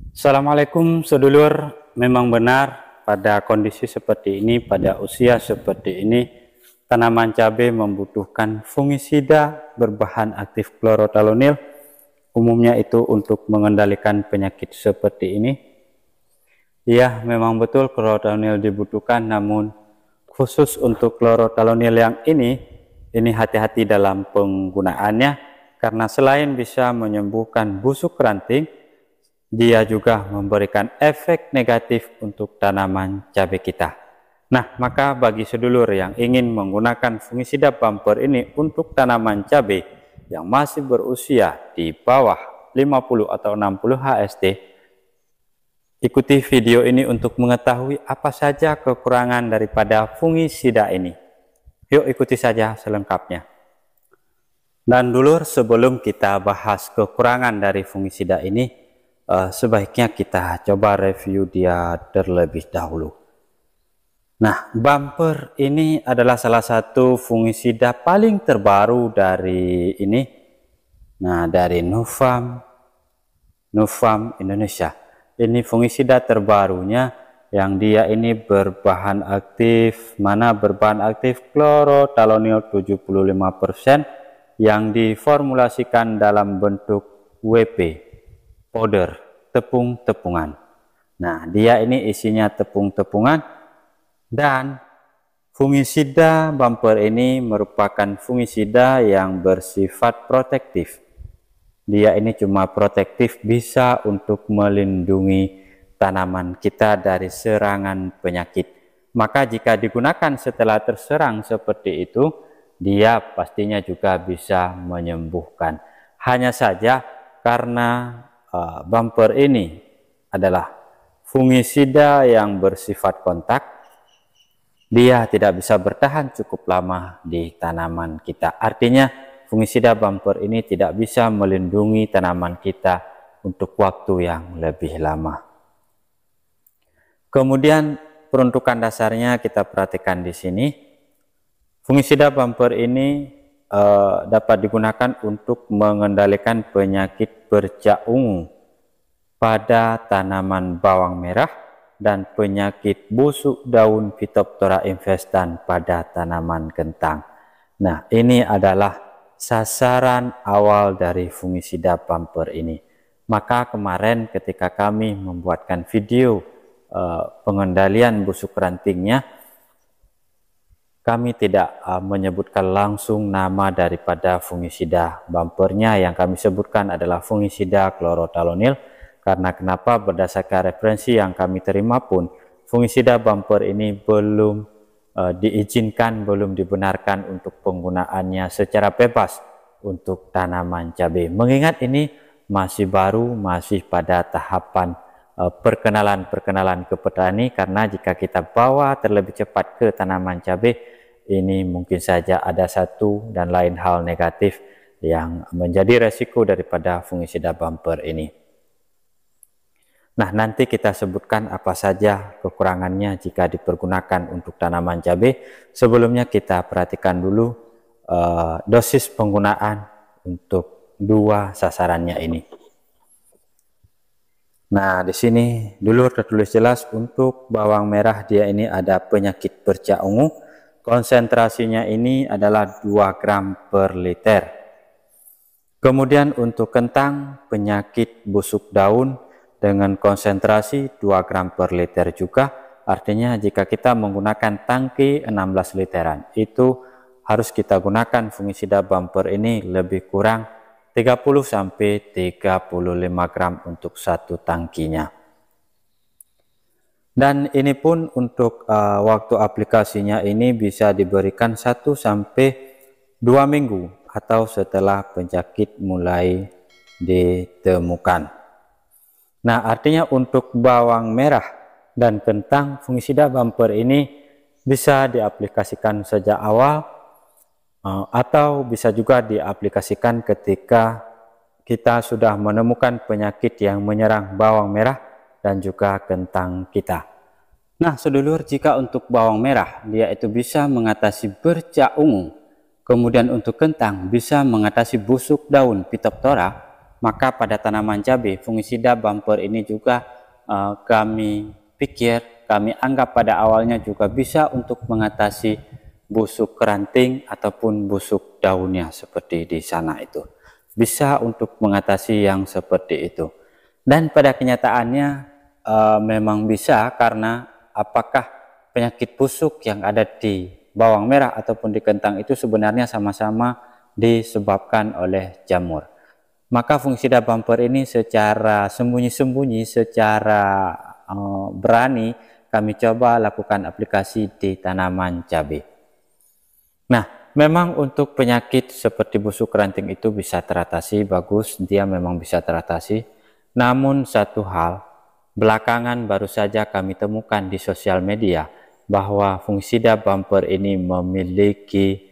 Assalamualaikum sedulur, memang benar pada kondisi seperti ini, pada usia seperti ini, tanaman cabai membutuhkan fungisida berbahan aktif klorotalonil, umumnya itu untuk mengendalikan penyakit seperti ini. Ya, memang betul klorotalonil dibutuhkan, namun khusus untuk klorotalonil yang ini hati-hati dalam penggunaannya, karena selain bisa menyembuhkan busuk ranting, dia juga memberikan efek negatif untuk tanaman cabai kita. Nah, maka bagi sedulur yang ingin menggunakan fungisida bumper ini untuk tanaman cabai yang masih berusia di bawah 50 atau 60 HST, ikuti video ini untuk mengetahui apa saja kekurangan daripada fungisida ini. Yuk ikuti saja selengkapnya. Dan dulur, sebelum kita bahas kekurangan dari fungisida ini, sebaiknya kita coba review dia terlebih dahulu. Nah, bumper ini adalah salah satu fungisida paling terbaru dari ini. Nah, dari Nufarm Indonesia. Ini fungisida terbarunya yang dia ini berbahan aktif, klorotalonil 75% yang diformulasikan dalam bentuk WP. Powder, tepung-tepungan. Nah, dia ini isinya tepung-tepungan, dan fungisida bumper ini merupakan fungisida yang bersifat protektif. Dia ini cuma protektif, bisa untuk melindungi tanaman kita dari serangan penyakit. Maka jika digunakan setelah terserang seperti itu, dia pastinya juga bisa menyembuhkan. Hanya saja karena bumper ini adalah fungisida yang bersifat kontak, dia tidak bisa bertahan cukup lama di tanaman kita. Artinya fungisida bumper ini tidak bisa melindungi tanaman kita untuk waktu yang lebih lama. Kemudian peruntukan dasarnya kita perhatikan di sini. Fungisida bumper ini dapat digunakan untuk mengendalikan penyakit bercak ungu pada tanaman bawang merah dan penyakit busuk daun Phytophthora infestan pada tanaman kentang. Nah, ini adalah sasaran awal dari fungisida bumper ini. Maka kemarin ketika kami membuatkan video pengendalian busuk rantingnya, kami tidak menyebutkan langsung nama daripada fungisida bumpernya. Yang kami sebutkan adalah fungisida klorotalonil, karena kenapa? Berdasarkan referensi yang kami terima pun, fungisida bumper ini belum diizinkan, belum dibenarkan untuk penggunaannya secara bebas untuk tanaman cabai. Mengingat ini masih baru, masih pada tahapan perkenalan ke petani, karena jika kita bawa terlebih cepat ke tanaman cabai, ini mungkin saja ada satu dan lain hal negatif yang menjadi resiko daripada fungisida bumper ini. Nah, nanti kita sebutkan apa saja kekurangannya jika dipergunakan untuk tanaman cabai. Sebelumnya kita perhatikan dulu dosis penggunaan untuk dua sasarannya ini. Nah, di sini dulu tertulis jelas untuk bawang merah, dia ini ada penyakit bercak ungu. Konsentrasinya ini adalah 2 gram per liter. Kemudian untuk kentang, penyakit busuk daun dengan konsentrasi 2 gram per liter juga. Artinya jika kita menggunakan tangki 16 literan, itu harus kita gunakan fungisida bumper ini lebih kurang 30-35 gram untuk satu tangkinya. Dan ini pun untuk waktu aplikasinya ini bisa diberikan 1-2 minggu atau setelah penyakit mulai ditemukan. Nah, artinya untuk bawang merah dan kentang, fungisida bumper ini bisa diaplikasikan sejak awal atau bisa juga diaplikasikan ketika kita sudah menemukan penyakit yang menyerang bawang merah dan juga kentang kita. Nah, sedulur, jika untuk bawang merah dia itu bisa mengatasi bercak ungu, kemudian untuk kentang bisa mengatasi busuk daun Phytophthora, maka pada tanaman cabai fungisida bumper ini juga kami pikir, kami anggap pada awalnya juga bisa untuk mengatasi busuk ranting ataupun busuk daunnya seperti di sana itu. Bisa untuk mengatasi yang seperti itu. Dan pada kenyataannya memang bisa, karena apakah penyakit busuk yang ada di bawang merah ataupun di kentang itu sebenarnya sama-sama disebabkan oleh jamur. Maka fungisida bumper ini secara sembunyi-sembunyi, secara berani kami coba lakukan aplikasi di tanaman cabai. Nah, memang untuk penyakit seperti busuk ranting itu bisa teratasi, bagus, dia memang bisa teratasi. Namun satu hal, belakangan baru saja kami temukan di sosial media bahwa fungisida bumper ini memiliki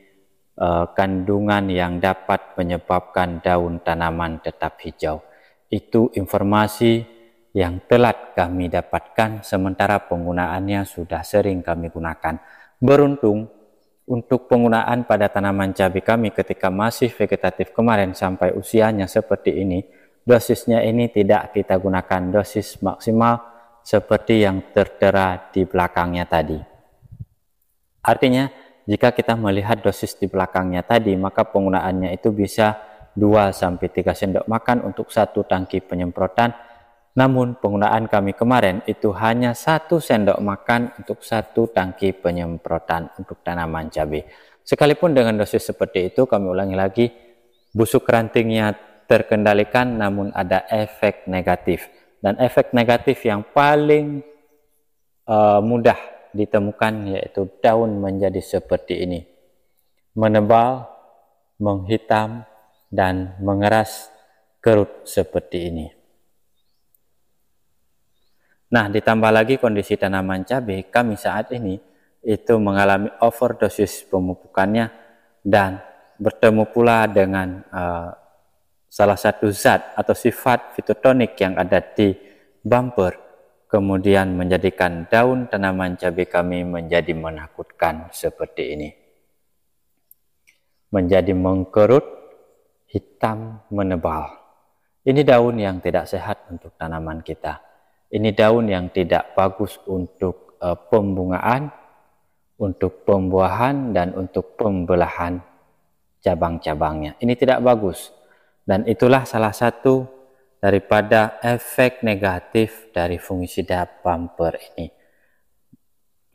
kandungan yang dapat menyebabkan daun tanaman tetap hijau. Itu informasi yang telat kami dapatkan, sementara penggunaannya sudah sering kami gunakan. Beruntung untuk penggunaan pada tanaman cabai kami ketika masih vegetatif kemarin sampai usianya seperti ini, dosisnya ini tidak kita gunakan dosis maksimal seperti yang tertera di belakangnya tadi. Artinya, jika kita melihat dosis di belakangnya tadi, maka penggunaannya itu bisa 2-3 sendok makan untuk 1 tangki penyemprotan. Namun penggunaan kami kemarin itu hanya 1 sendok makan untuk 1 tangki penyemprotan untuk tanaman cabai. Sekalipun dengan dosis seperti itu, kami ulangi lagi, busuk rantingnya terkendalikan, namun ada efek negatif. Dan efek negatif yang paling mudah ditemukan yaitu daun menjadi seperti ini, menebal, menghitam, dan mengeras kerut seperti ini. Nah, ditambah lagi kondisi tanaman cabai kami saat ini itu mengalami overdosis pemupukannya dan bertemu pula dengan salah satu zat atau sifat fitotonik yang ada di bumper, kemudian menjadikan daun tanaman cabai kami menjadi menakutkan seperti ini. Menjadi mengkerut, hitam, menebal. Ini daun yang tidak sehat untuk tanaman kita. Ini daun yang tidak bagus untuk pembungaan, untuk pembuahan, dan untuk pembelahan cabang-cabangnya. Ini tidak bagus. Dan itulah salah satu daripada efek negatif dari fungisida bumper ini.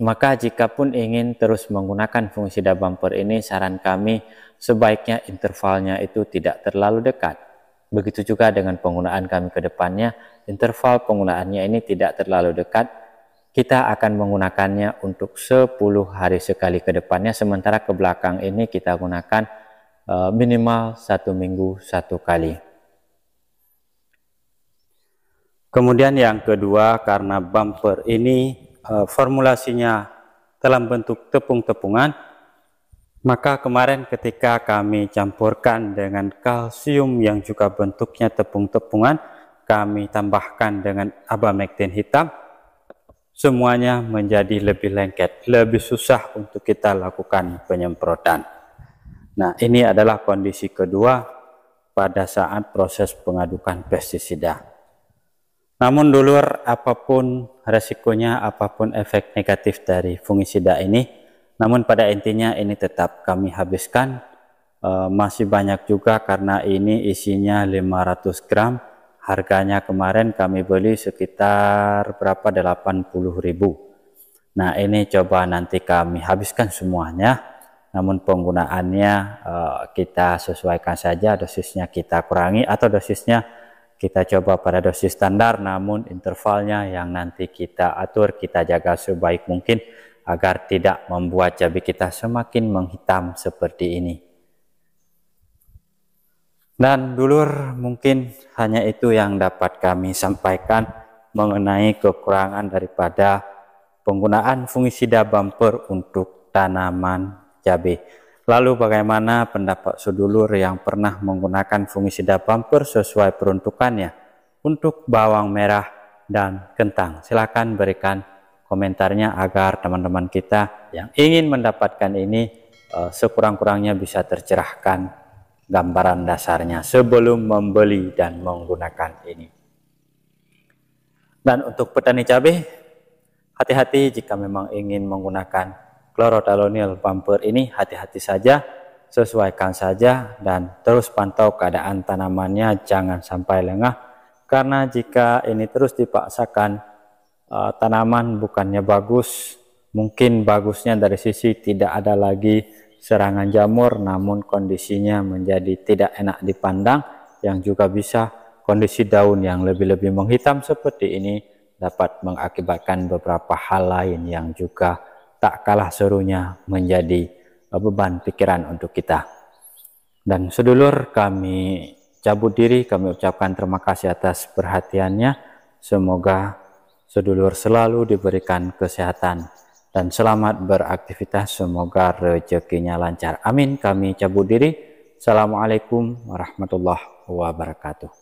Maka jika pun ingin terus menggunakan fungisida bumper ini, saran kami sebaiknya intervalnya itu tidak terlalu dekat. Begitu juga dengan penggunaan kami ke depannya, interval penggunaannya ini tidak terlalu dekat. Kita akan menggunakannya untuk 10 hari sekali ke depannya, sementara ke belakang ini kita gunakan minimal 1 minggu 1 kali. Kemudian yang kedua, karena bumper ini formulasinya dalam bentuk tepung-tepungan, maka kemarin ketika kami campurkan dengan kalsium yang juga bentuknya tepung-tepungan, kami tambahkan dengan abamectin hitam, semuanya menjadi lebih lengket, lebih susah untuk kita lakukan penyemprotan. Nah, ini adalah kondisi kedua pada saat proses pengadukan pestisida. Namun dulur, apapun resikonya, apapun efek negatif dari fungisida ini, namun pada intinya ini tetap kami habiskan. Masih banyak juga karena ini isinya 500 gram. Harganya kemarin kami beli sekitar berapa, 80.000. Nah, ini coba nanti kami habiskan semuanya. Namun penggunaannya kita sesuaikan saja, dosisnya kita kurangi atau dosisnya kita coba pada dosis standar, namun intervalnya yang nanti kita atur, kita jaga sebaik mungkin agar tidak membuat cabai kita semakin menghitam seperti ini. Dan dulur, mungkin hanya itu yang dapat kami sampaikan mengenai kekurangan daripada penggunaan fungisida bumper untuk tanaman cabai. Lalu bagaimana pendapat sedulur yang pernah menggunakan fungisida bumper sesuai peruntukannya untuk bawang merah dan kentang? Silakan berikan komentarnya agar teman-teman kita yang ingin mendapatkan ini sekurang-kurangnya bisa tercerahkan gambaran dasarnya sebelum membeli dan menggunakan ini. Dan untuk petani cabai, hati-hati jika memang ingin menggunakan chlorothalonil bumper ini, hati-hati saja, sesuaikan saja dan terus pantau keadaan tanamannya, jangan sampai lengah, karena jika ini terus dipaksakan, tanaman bukannya bagus, mungkin bagusnya dari sisi tidak ada lagi serangan jamur, namun kondisinya menjadi tidak enak dipandang, yang juga bisa kondisi daun yang lebih-lebih menghitam seperti ini dapat mengakibatkan beberapa hal lain yang juga tak kalah serunya menjadi beban pikiran untuk kita. Dan sedulur, kami cabut diri, kami ucapkan terima kasih atas perhatiannya. Semoga sedulur selalu diberikan kesehatan dan selamat beraktivitas, semoga rezekinya lancar. Amin. Kami cabut diri. Assalamualaikum warahmatullahi wabarakatuh.